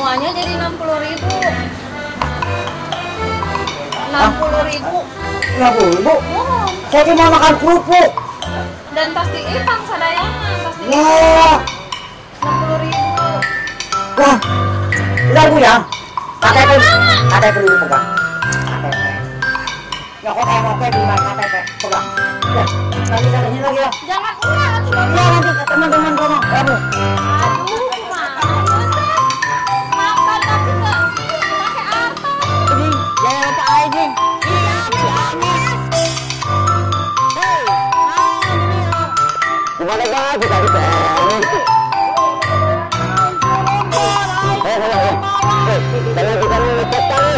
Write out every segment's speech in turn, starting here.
semuanya jadi 60.000. 60.000. 60.000? Oh. Saya cuma makan kerupuk. Dan pasti itang sadayangan, pasti Wah. 60.000. Wah. Udah Bu ya. KTP dulu pegang. KTP. Ya kok kayak mau di mana KTP pegang. Ya. Nanti kita sini lagi ya. Jangan ulang. Ya nanti ke teman-teman kamu. Ya Bu. Aduh, gimana teh? Makan tapi nggak pakai apa? Ini jangan lupa aja. Iya, Miss. Hei. Gimana Kak? Kita di Jangan kita ngecek tahu.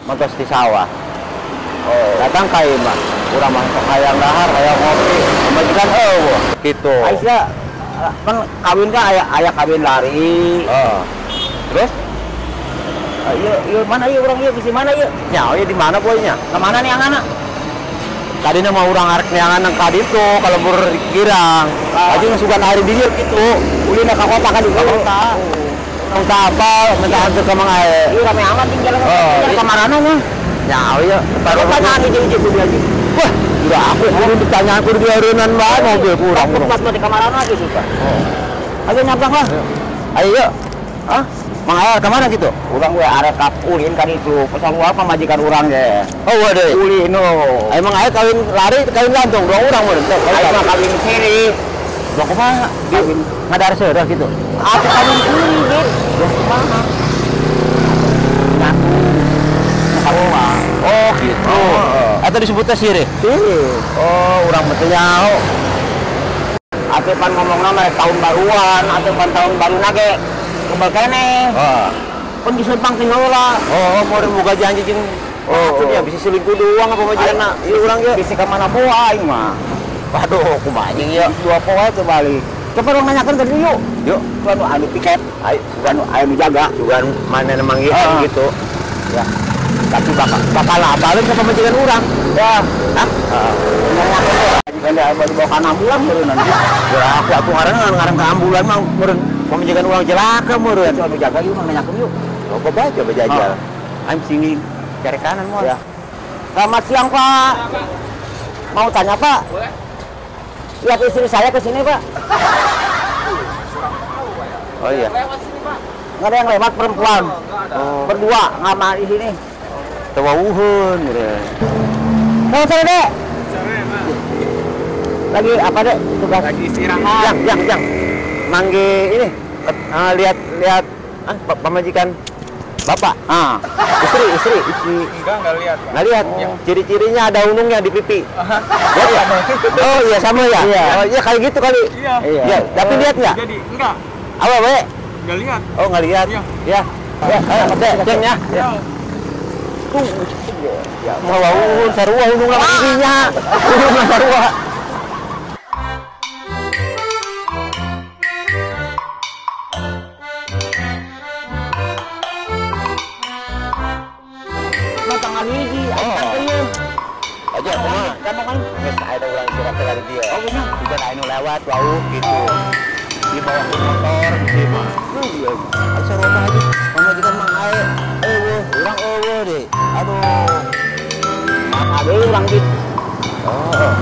Matos di sawah. Oh, datang kai mah. Urang mah hayang dahar, hayang ngopi, majikan gitu. Aisyah kan kawin kan aya kawin lari. Oh. Terus? Iya mana ieu urang ieu bisi mana ieu? Nya ieu di mana boynya? Ke mana nih anak? Tadi nama urang arek neangan nang ka ditu kalau bur girang. Aja sugan hari di dieu kitu. Ulina ka kota kan di kota. Minta apa? Minta antar ke Mang Ae. Iya rame amat tinggal ke mana mah? Ya iya. Baru tanyaan ije-ije ku dia aja. Wah, udah aku ditanyaan ku dia reunan bae mobil kurang. Pas mau di kamar lagi suka. Ayo nyabrang lah. Ayo yuk. Hah? Mang Ae ke mana gitu? Urang we arek ka ulin kan itu. Pesan gua pamajikan urang ge. Oh, waduh. Ulin no. Ayo Mang Ae kawin lari kawin gantung dua urang meureun. Ayo mah kawin siri. Loh kumaha? Kawin ngadar seureuh gitu. Aku kawin ulin gitu. Loh kumaha? Oh gitu. Atau disebutnya sirih? Sirih. Oh, urang betul nyaho. Atuh pan ngomongna mah tahun baruan, atuh pan tahun baru nage kebal keneh. Heeh. Pun disepang teh heula. Oh, mau boga janji jeung atuh ya bisa selingkuh doang apa majikanna. Ieu urang ge bisa ka mana poa aing mah. Waduh, kumaha jeung ieu dua poa teh balik. Coba dong nanyakeun ke dieu. Yuk, anu piket. Ayo, anu jaga, juga mana emang gitu. Ya. Tapi bakal abalin ke pemajikan orang. Ya, hah? Jika dia dibawa ke ambulan meureun nanti. Ya aku ngarang ke ambulan mah meureun pemajikan orang celaka meureun. Coba jaga yuk, nanyakeun yuk. Coba bae coba jajal. Aing sini cari kanan mah. Ya. Selamat siang, Pak. Mau tanya, Pak? Boleh. Lihat istri saya ke sini, Pak. Oh iya. Lewat sini, Pak. Nggak ada yang lewat perempuan. Berdua ngama di sini. Tewauhun gitu. Sore Dek. Sore, Pak. Lagi apa Dek? Tugas. Lagi istirahat. Yang. Mangge ini lihat pemajikan Bapak. Istri. Enggak lihat. Enggak lihat. Ciri-cirinya ada unungnya di pipi. Ya. Oh iya sama ya. Oh iya kayak gitu kali. Iya. Tapi lihat enggak? Jadi enggak. Apa, Be? Enggak lihat. Oh, enggak lihat. Iya. Ya, ayo Dek, ceng ya. Ya, mau wawun sarua unung lang giginya. Unung lang sarua. Matangan hiji, ayo. Aja teman. Kamu kan geus ada urang surat dari dia. Oh, benar. Juga anu lewat wau gitu. Di bawah motor di mah. Iya. Asa robah aja. Pamajikan Mang Ae. Urang eueuh deh. Aduh. Mana deui urang gitu. Oh.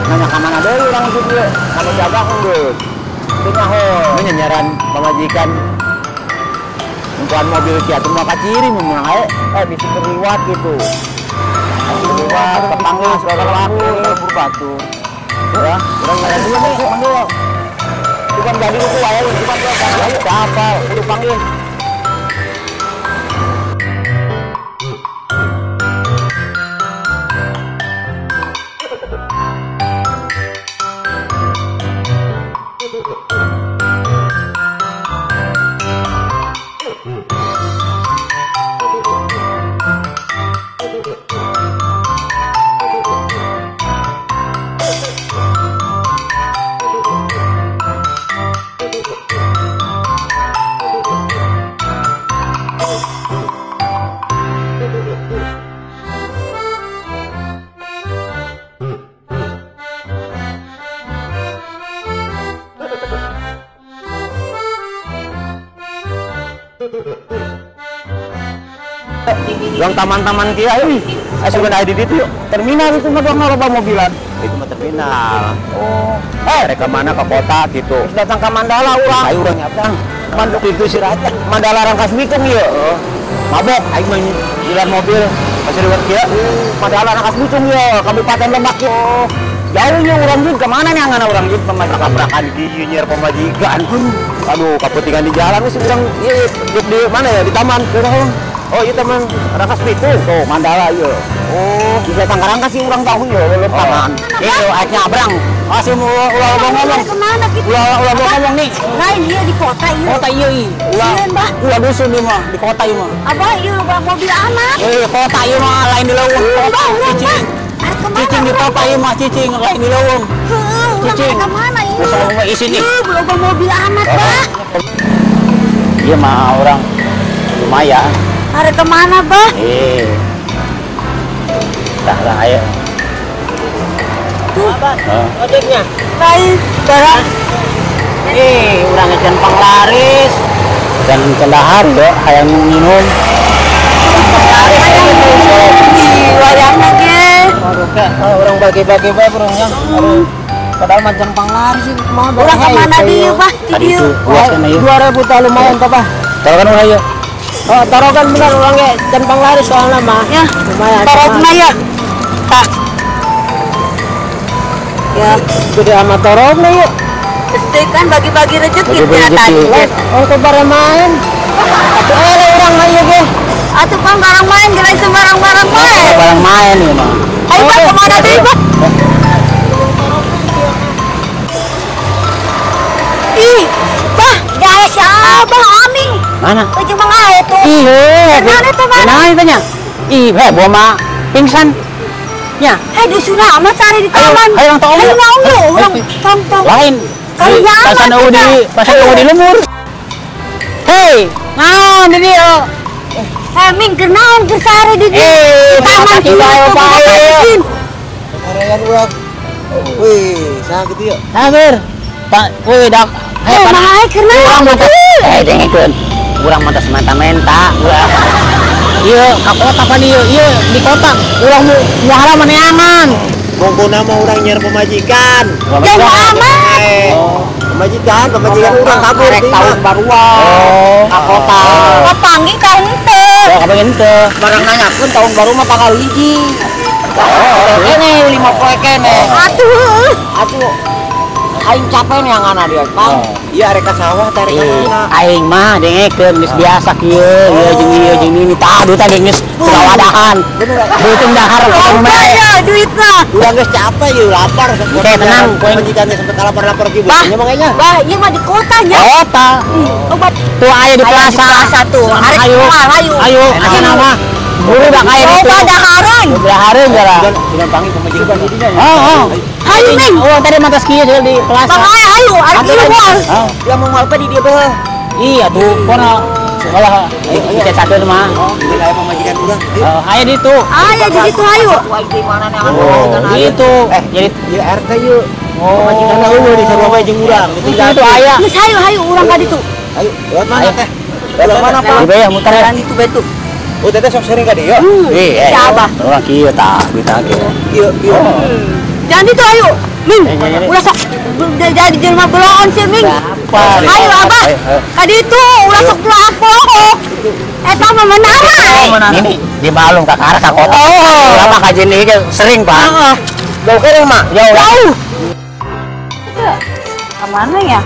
Nanya ka mana deui urang gitu ye. Anu jaga geus. Teu nyaho. Nyanyaran pamajikan Engkuan mobil kia teu mah kaciri mun Mang Ae. Bisi kerliwat gitu. Kerliwat kepanggil segala laku kalebur batu. Ya, urang ngaya dulu nih, panggil. Bukan jadi itu ayo, cuma dia panggil siapa? Udah panggil. Yang taman-taman kia, asal ada di situ yuk. Terminal itu mah doang loba mobilan. Itu mah terminal. Oh. Mereka mana ke kota gitu. Datang ke Mandala urang. Ayo urang nyatang. Manduk itu si Raja. Mandala Rangkas Bitung ya. Mabok aing mah jalan mobil. Masih lewat kia. Mandala Rangkas Bitung ya, Kabupaten Lebak yo. Jauhnya urang juga kemana nih angana urang juga pemajikan di nyer pemajikan. Aduh, kaputingan di jalan sih urang di mana ya di taman. Oh iya teman Rangkas Bitung tuh Mandala iya. Oh di Batang Rangkas sih orang tahu ya lepangan. Iya aja abrang. Masih mau ulah ngomong. Kemana gitu? Ulah ngomong nih. Lain dia di kota iya. Kota iya. Ulah dusun di mah di kota iya mah. Abah iya bawa mobil anak. Kota iya mah lain di leuweung kota. Cicing di kota iya mah cicing lain di leuweung. Cicing. Kemana iya? Bisa ngomong isi nih. Bawa mobil anak Pak. Iya mah orang lumayan. Hari kemana, Bah? Dah lah, ayo. Tuh, ojeknya. Lain, barang. Urang ngejan panglaris. Dan kendahar, dok, hayang minum. Wayangnya, ge. Orang bagi-bagi, Bah, burungnya. Padahal macam panglaris sih. Urang kemana dia, Bah? Tadi itu, 2.000 tak lumayan, Pak, Bah. Taruh kan urang, yuk. Oh, taruh kan benar orangnya dan panglaris soalnya mah. Ya, lumayan. Taruh ya. Tak. Ya, gede amat taruh nih yuk. pasti kan bagi-bagi rezeki dia tadi. Oh, ke barang main. Atuh orang mah ieu ge. Atuh kan barang main, geus sembarang-barang main. Barang main ieu mah. Ayo Pak, kemana deh, Pak? Ih, Bah, gaya siapa Aming? Mana? Ujung mangga itu. Iya. Mana itu, Mana? Nah, itanya. Ih, heboh mah pingsan. Ya. Di sana amat cari di taman. Ayo orang tahu. Ayo orang tong. Lain. Kalian pasan di lemur. Hei, naon di dia? Ming kenaon ke sare di taman kita ayo pae. Karean urang. Wih, saha kitu ya? Sabar. Pak, wih dak. Naik kenapa? Dengekeun. Urang mah tos menta-menta. Iya, ka kota apa dia? Iya, di kota. Urang mu muara maneangan. Pokona mah urang nyer pemajikan. Jauh amat. Pemajikan urang kabur Rek tahun baruan. Oh, ka kota. Papanggih tahun teh. Oh, kapan teu. Barang nanyakeun tahun baru mah tanggal 1. Oh, ini 5 poe kene. Atuh. Aing capek nih yang ana dia, Kang. Iya arek ka sawah tarik kana. Aing mah dengekeun geus biasa kieu, ieu jeung ini tah duit teh geus wadahan. Duit dahar Oh, ya duitnya. Urang geus capek ieu lapar. Oke, tenang, poin pemajikan sampai lapar-lapar kieu. Bah, Nya manganya. Bah, ieu mah di kotanya. Kota. Obat Tuh aya di plaza. tuh. Ayo. Ayo, asana mah. Buru dah kaya gitu. Coba dahareun. Dahareun gara. Bulan panggil pemajikan di dinya. Oh. Ayo, Ming. Oh, tadi mantas kieu di plaza. Bang, ayo, arek ieu moal. Yang mau malpa di dia beuh. Iya tuh, kono sekolah kita satu mah. Ini kayak pemajikan urang. Aya di tuh. Ayo di situ ayo. Di mana nih Oh, gitu. Jadi di RT yuk. Pemajikan eueuh di sarua bae jeung urang. itu aya. Geus ayo urang ka ditu. Ayo, lewat mana teh? Lewat mana Pak? Di beuh muter ya. Ditu betu. Oh, teteh sok sering ka dieu? Siapa? Orang kieu tah bisa kieu. Kieu. Jangan itu ayo. Ming, ulah sok jadi jelema beloon sih Ming. Ayo Abah. Ka ditu ulah sok pelok. Eta mah menara. Ini di Balung ka arah ka kota. Oh, lama ka jeung ieu sering, Pak. Heeh. Jauh kene mah, jauh. Kemana ya?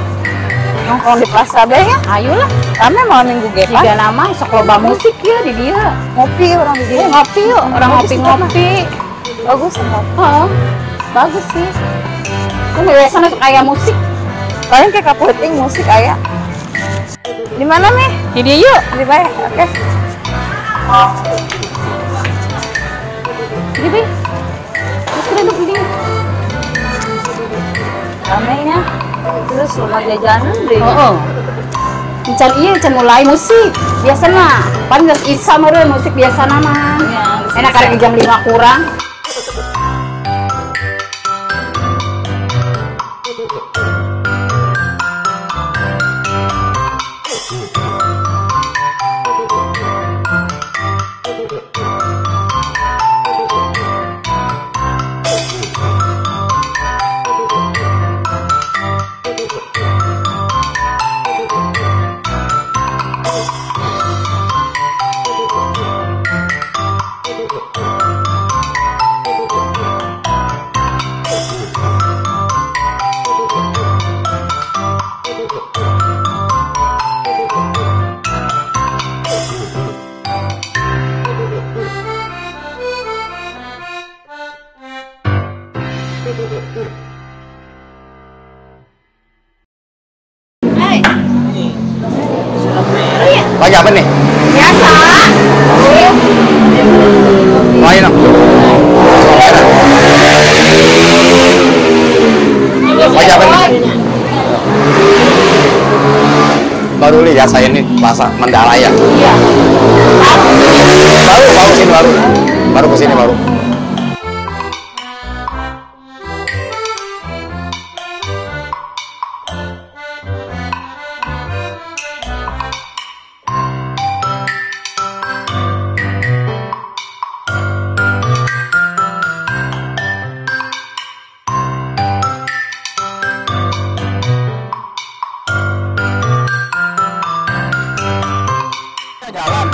Nongkrong di Plaza B ya? Ayolah. Kami mau minggu gepan. Tiga nama, sok loba musik ya di dia. Ngopi orang di dia. Ngopi yuk, orang ngopi-ngopi. Bagus heeh. Bagus sih. Kan biasanya suka kayak musik. Kalian kayak kaputing musik kayak. Di mana nih? Di dia yuk. Di mana? Oke. Di bi. Terus duduk di sini. Ramainya. Terus rumah jajanan deh. Oh. Can iya can mulai musik. Biasana pan geus isa meureun musik biasana mah. Enak karek jam 5 kurang. Lagi apa nih? Biasa. Lain dong. Lagi apa nih? Baru lihat saya ini Plaza Mandalaya. Iya. Baru kesini baru. Baru kesini baru. Jalan.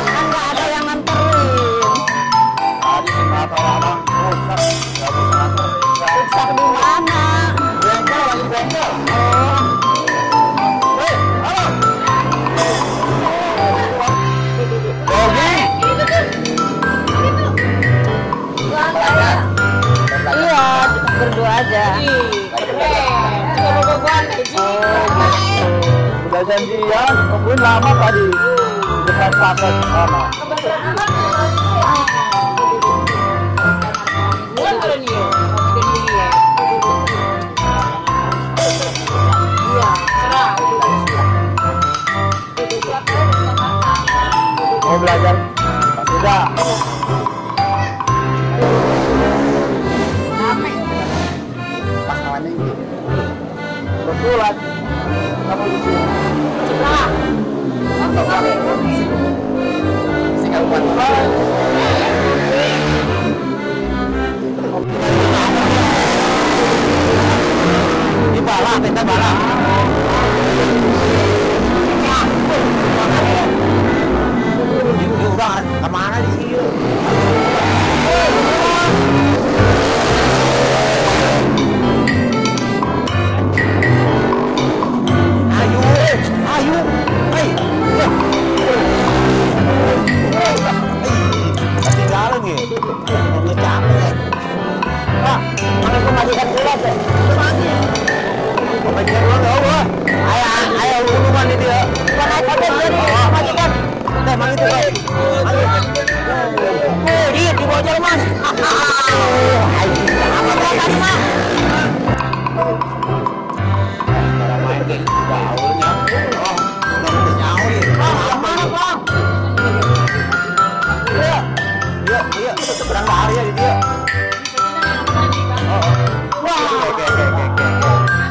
Kan nggak ada yang nganterin. Tadi si mata orang rusak. Nggak bisa nganterin. Rusak di mana? Bengkel lagi bengkel. Hei, halo. Bogi. Iya, berdua aja. Udah janjian, nungguin lama tadi. Depan paket sana. Mau belajar? Tidak. Pas namanya ini. Kebetulan kamu di sini. Singgah buat di bala, kita bala. Udah kemana di sini? Ketinggalan nih. Udah capek. Pak, mana pemajikan dulu teh? Pemajikan dulu enggak apa? Ayo hubungan ini dia. Bukan aja pemajikan. Teh mang itu teh. Di bojol Mas. Apa tadi Mas? Sekarang main deh. Gaulnya. Oh, udah nyaul nih. Bang, mana Bang? Iya, seberang lari ya dia. Wah, oke.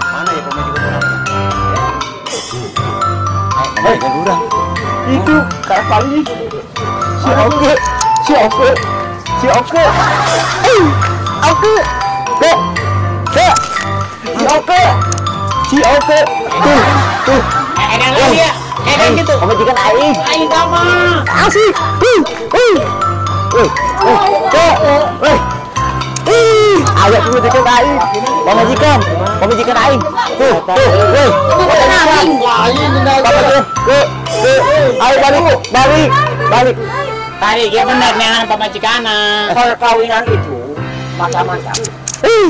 Mana ya pemajikan orang? Pemajikan orang. Itu kapalnya. Si Oke. Oke. Tuh. Edan lagi ya. Edan gitu. Pemajikan aing. Aing sama. Asik. Agak dulu deket aing. Pemajikan aing. Tuh. Ayo balik. Tadi dia benar dengan pemajikanan. Perkawinan itu macam-macam.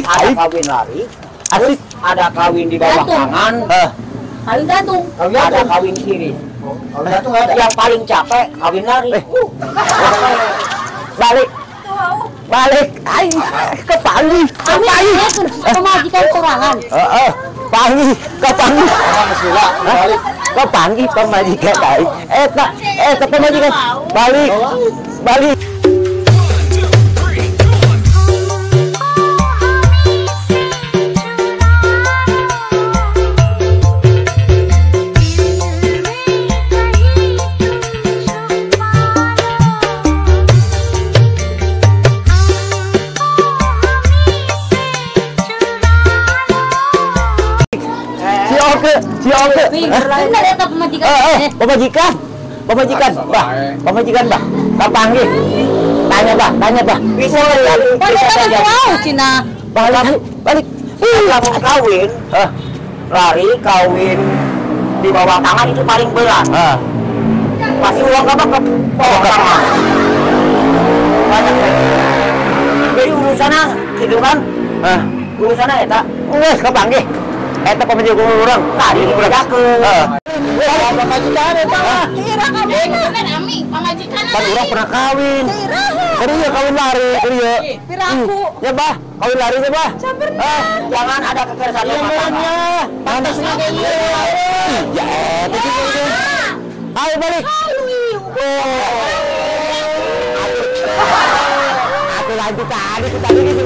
Ada kawin lari, Asik. ada kawin di bawah tangan, Kawin gantung. ada kawin kiri. Yang paling capek kawin lari. Balik. Aing ke Pangi. Pemajikan sorangan. Pangi. Ke Pangi pemajikan aing. Ke pemajikan. Balik. Si Oke. Bener ya pemajikan. Pemajikan, Bah. Kapanggih. Tanya, Bah. Bisa Wow, Cina. Balik. Kamu kawin, lari kawin di bawah tangan itu paling berat. Pasti uang apa ke bawah tangan. Banyak deh. Jadi urusannya gitu kan? Urusannya eta. Kapanggih. Eta pemajikan orang tadi dibedakeun. Pamajikan eta mah. Kira kamu bener Ami, pamajikan. Kan urang pernah kawin. Kan ieu kawin lari, ieu. Piraku. Ya bah, kawin lari ya bah. Jangan ada kekerasan rumah tangga. Pantas lagi. Ya, itu. Ayo balik. Aku lanjut tadi gitu.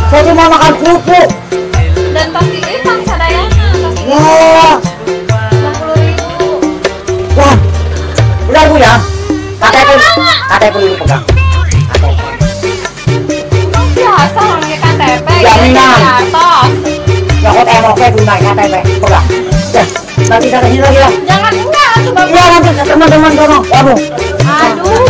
Saya cuma makan kerupuk. Dan pasti hitam sadayana. Ya. 60.000. Wah. Udah Bu ya. KTP dulu pegang. Biasa orangnya KTP. Jaminan. Di atas. Ya kok emoke dulu naik KTP. Pegang. Ya. Nanti datangin lagi ya. Jangan enggak, coba. Iya nanti teman-teman dorong. Waduh. Aduh.